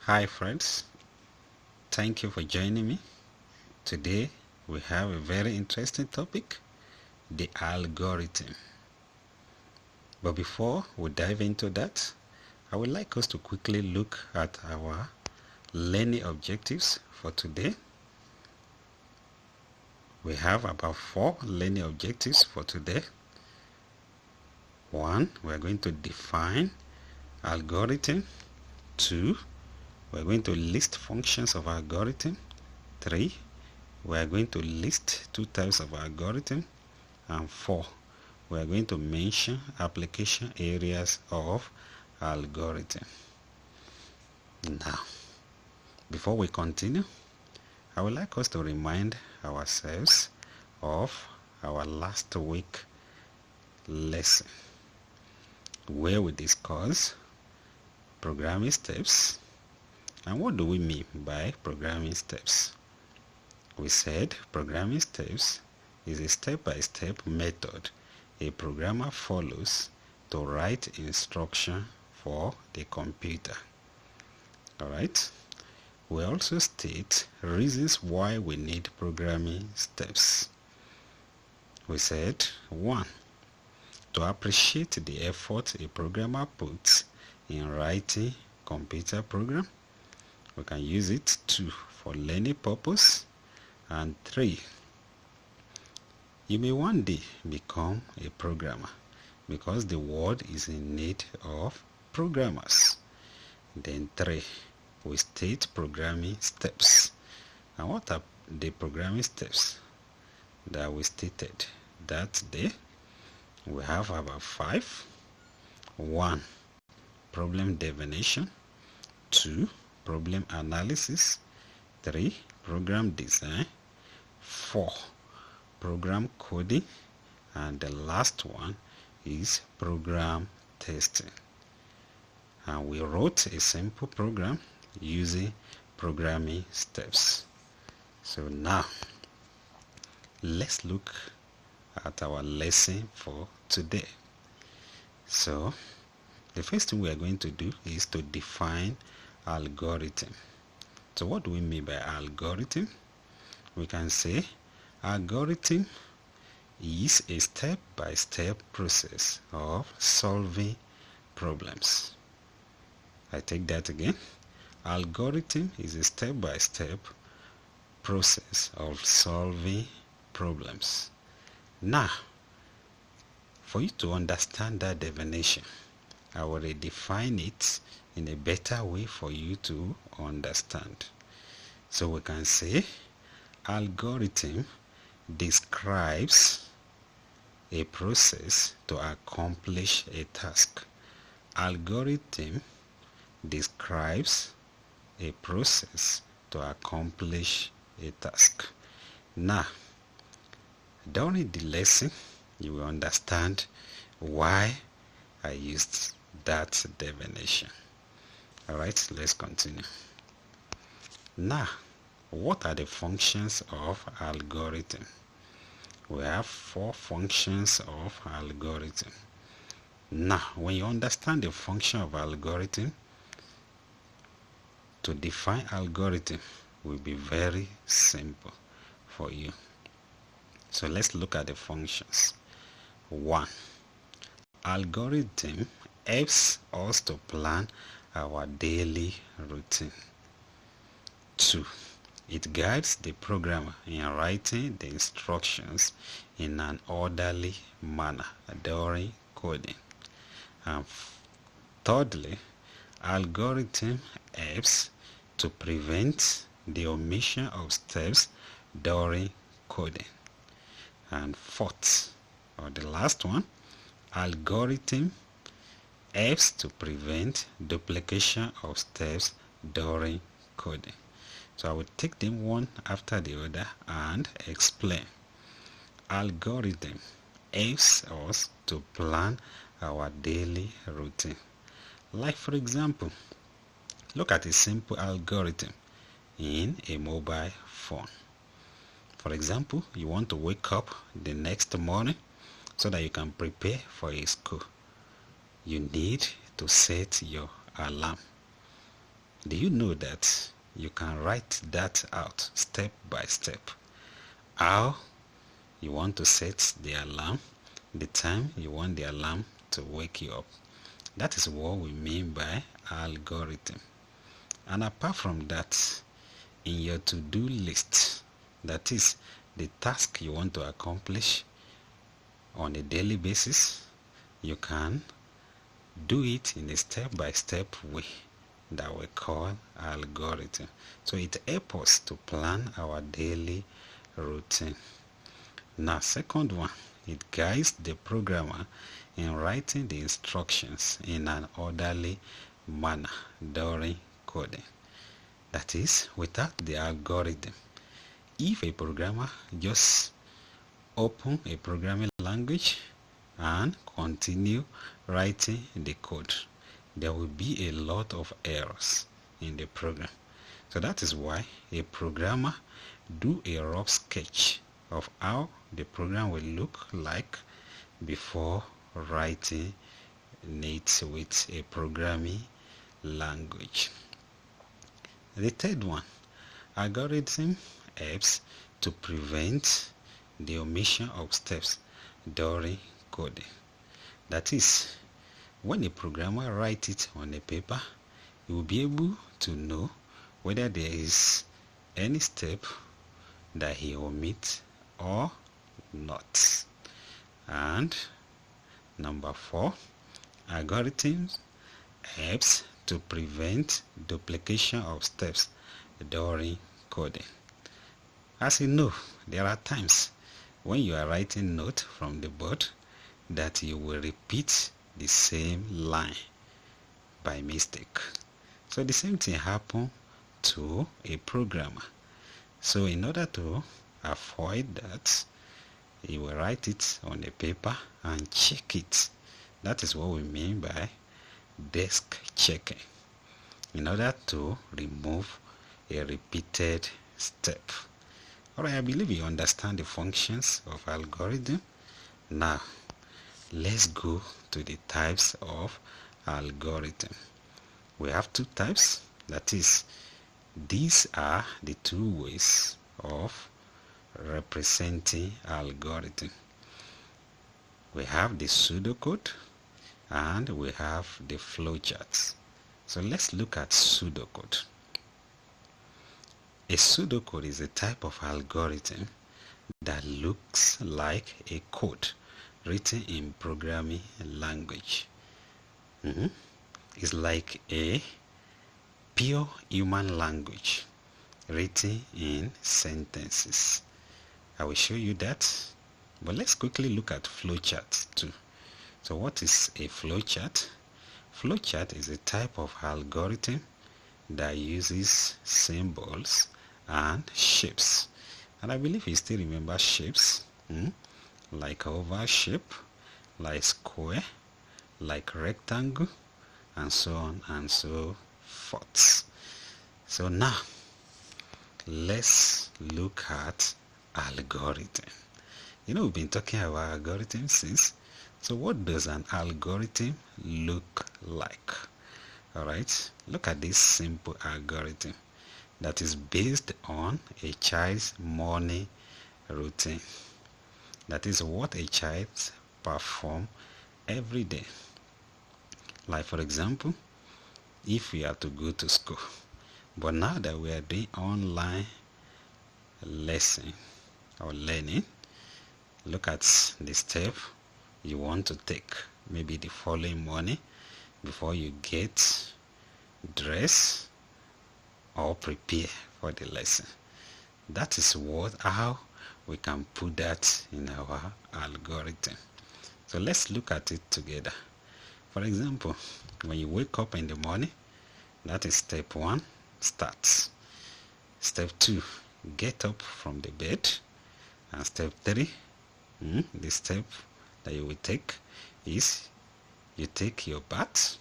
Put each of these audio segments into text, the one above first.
Hi friends, thank you for joining me. Today we have a very interesting topic, the algorithm. But before we dive into that, I would like us to quickly look at our learning objectives for today. We have about 4 learning objectives for today. 1, we are going to define algorithm. 2, we are going to list functions of algorithm. 3, we are going to list 2 types of algorithm. And 4, we are going to mention application areas of algorithm. Now, before we continue, I would like us to remind ourselves of our last week lesson, where we discussed programming steps. And what do we mean by programming steps? We said programming steps is a step-by-step method a programmer follows to write instruction for the computer. Alright? We also state reasons why we need programming steps. We said 1. To appreciate the effort a programmer puts in writing computer program. We can use it 2. For learning purpose. And 3. You may one day become a programmer because the world is in need of programmers. Then 3. We state programming steps. And what are the programming steps that we stated that day? We have about 5. 1. Problem definition. 2. Problem analysis. 3. Program design. 4. Program coding. And the last one is program testing. And we wrote a simple program using programming steps. So now let's look at our lesson for today. So the first thing we are going to do is to define algorithm. So what do we mean by algorithm? We can say algorithm is a step-by-step process of solving problems. I take that again. Algorithm is a step-by-step process of solving problems. Now, for you to understand that definition, I will redefine it in a better way for you to understand. So we can say algorithm describes a process to accomplish a task. Algorithm describes a process to accomplish a task. Now, during the lesson, you will understand why I used that definition. Alright, let's continue. Now, what are the functions of algorithm? We have 4 functions of algorithm. Now, when you understand the function of algorithm, to define algorithm will be very simple for you. So let's look at the functions. 1. Algorithm helps us to plan our daily routine. 2. It guides the programmer in writing the instructions in an orderly manner during coding. And thirdly, algorithm helps to prevent the omission of steps during coding. And fourth, or the last one, algorithm helps to prevent duplication of steps during coding. So I will take them one after the other and explain. Algorithm helps us to plan our daily routine. Like for example, look at a simple algorithm in a mobile phone. For example, you want to wake up the next morning so that you can prepare for a school. You need to set your alarm. Do you know that you can write that out step by step? How you want to set the alarm, the time you want the alarm to wake you up. That is what we mean by algorithm. And apart from that, in your to-do list, that is the task you want to accomplish on a daily basis, you can do it in a step-by-step way that we call algorithm. So it helps us to plan our daily routine. Now, second one, it guides the programmer in writing the instructions in an orderly manner during coding. That is, without the algorithm, if a programmer just open a programming language and continue writing the code, there will be a lot of errors in the program. So that is why a programmer do a rough sketch of how the program will look like before writing it with a programming language. The third one, algorithm helps to prevent the omission of steps during coding. That is, when a programmer writes it on a paper, he will be able to know whether there is any step that he omits or not. And number 4, algorithms helps to prevent duplication of steps during coding. As you know, there are times when you are writing note from the board that you will repeat the same line by mistake. So the same thing happens to a programmer. So in order to avoid that, you will write it on a paper and check it. That is what we mean by desk checking, in order to remove a repeated step. Alright, I believe you understand the functions of algorithm. Now, let's go to the types of algorithm. We have 2 types. That is, these are the 2 ways of representing algorithm. We have the pseudocode and we have the flowcharts. So let's look at pseudocode. A pseudocode is a type of algorithm that looks like a code written in programming language. It's like a pure human language written in sentences. I will show you that, but let's quickly look at flowchart too. So what is a flowchart? Flowchart is a type of algorithm that uses symbols and shapes. And I believe you still remember shapes, like oval shape, like square, like rectangle, and so on and so forth. So now, let's look at algorithm. You know, we've been talking about algorithm since. So what does an algorithm look like? Alright, look at this simple algorithm that is based on a child's morning routine. That is what a child performs every day. Like for example, if we are to go to school, but now that we are doing online lesson or learning, look at the step you want to take maybe the following morning before you get dressed or prepare for the lesson. That is how we can put that in our algorithm. So let's look at it together. For example, when you wake up in the morning, that is step 1, starts. Step 2, get up from the bed. And step 3, the step that you will take is you take your bath.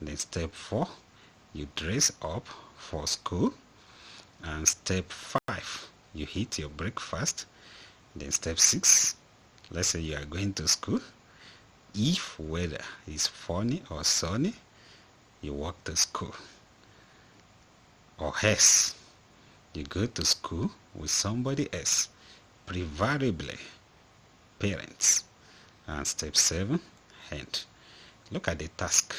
Then step 4, you dress up for school. And step 5, you eat your breakfast. Then step 6, let's say you are going to school. If weather is funny or sunny, you walk to school. or S. You go to school with somebody else, preferably parents. And step 7, end. Look at the task.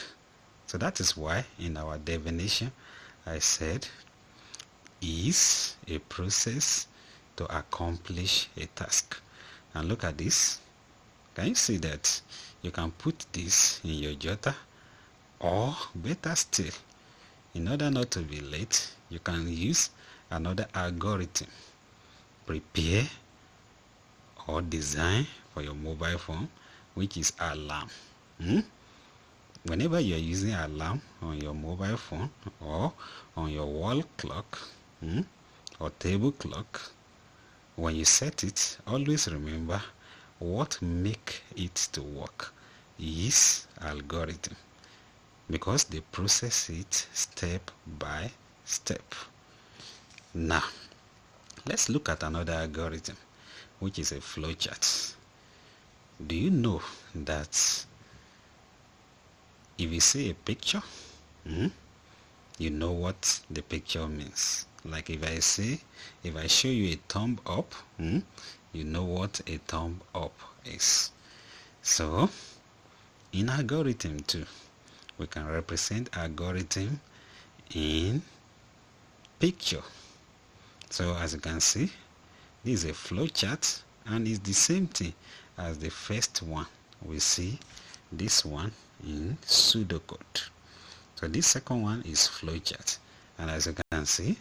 So that is why in our definition I said is a process to accomplish a task. And look at this. Can you see that you can put this in your jotter, or better still, in order not to be late, you can use another algorithm. Prepare or design for your mobile phone, which is alarm. Whenever you are using alarm on your mobile phone or on your wall clock or table clock, when you set it, always remember what make it to work is algorithm, because they process it step by step. Now, let's look at another algorithm, which is a flowchart. Do you know that if you see a picture, you know what the picture means? Like if I show you a thumb up, you know what a thumb up is. So in algorithm too, we can represent algorithm in picture. So as you can see, this is a flowchart, and it's the same thing as the first one. We see this one in pseudocode. So this second one is flowchart, and as you can see,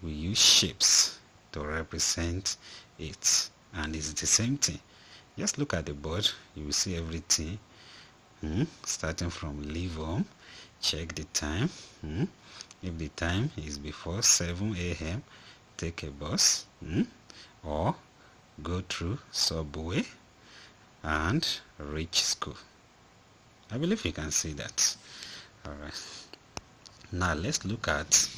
we use shapes to represent it, and it's the same thing. Just look at the board, you will see everything, starting from leave home, check the time. If the time is before 7 a.m., take a bus, or go through subway and reach school. I believe you can see that. Alright, now let's look at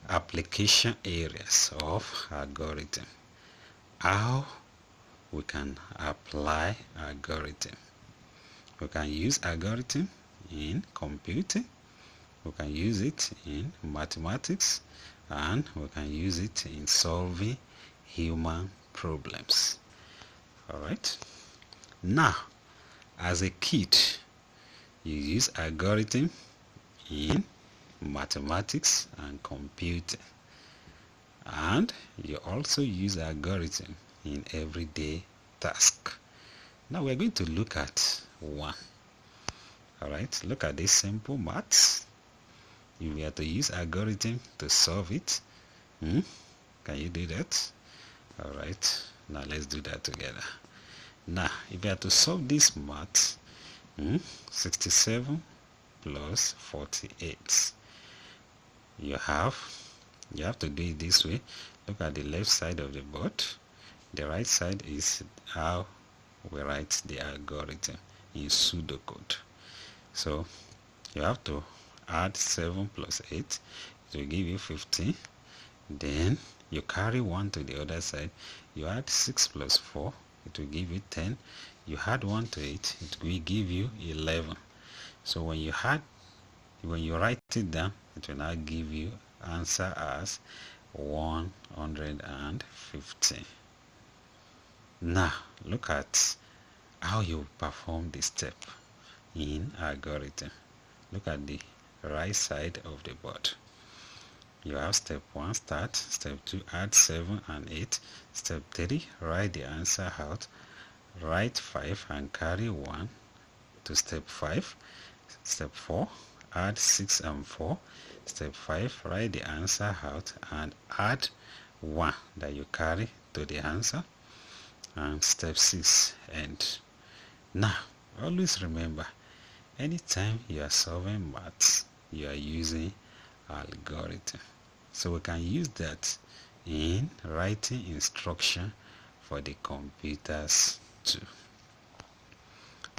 application areas of algorithm. How we can apply algorithm. We can use algorithm in computing, we can use it in mathematics, and we can use it in solving human problems. Alright, now as a kid, you use algorithm in mathematics and computing, and you also use algorithm in everyday task. Now we're going to look at one. Alright, look at this simple maths. If we have to use algorithm to solve it, can you do that? Alright, now let's do that together. Now if you have to solve this math, 67 plus 48, you have to do it this way. Look at the left side of the board. The right side is how we write the algorithm in pseudocode. So you have to add 7 plus 8, it will give you 15. Then you carry 1 to the other side. You add 6 plus 4, it will give you 10. You add 1 to it, it will give you 11. So when you write it down, it will now give you answer as 150. Now look at how you perform this step in algorithm. Look at the right side of the board. You have step 1, start. Step 2, add 7 and 8. Step 3, write the answer out. Write 5 and carry 1 to step 5. Step 4, add 6 and 4. Step 5, write the answer out and add 1 that you carry to the answer. And step 6, end. Now always remember, anytime you are solving maths, you are using algorithm. So we can use that in writing instruction for the computers too.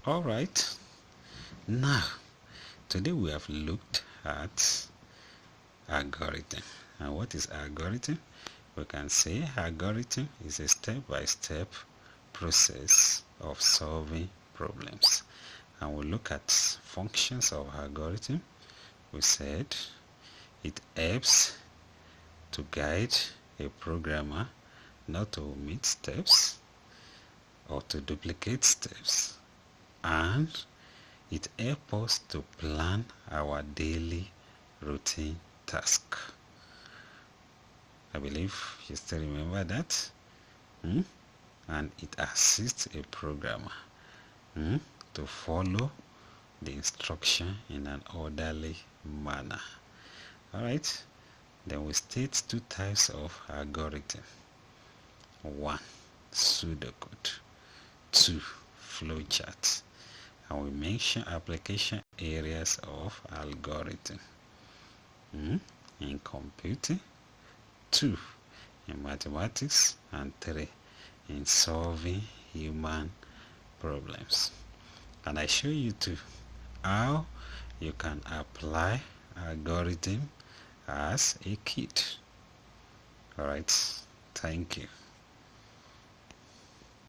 Alright, now today we have looked at algorithm. And what is algorithm? We can say algorithm is a step-by-step process of solving problems. And we'll look at functions of algorithm. We said it helps to guide a programmer not to omit steps or to duplicate steps, and it helps us to plan our daily routine task. I believe you still remember that. And it assists a programmer to follow the instruction in an orderly manner. Alright, then we state two types of algorithm. 1. Pseudocode. 2. Flowchart. And we mention application areas of algorithm. In computing, 2. In mathematics, and 3. in solving human problems. And I show you too how you can apply algorithm as a kid. Alright, thank you.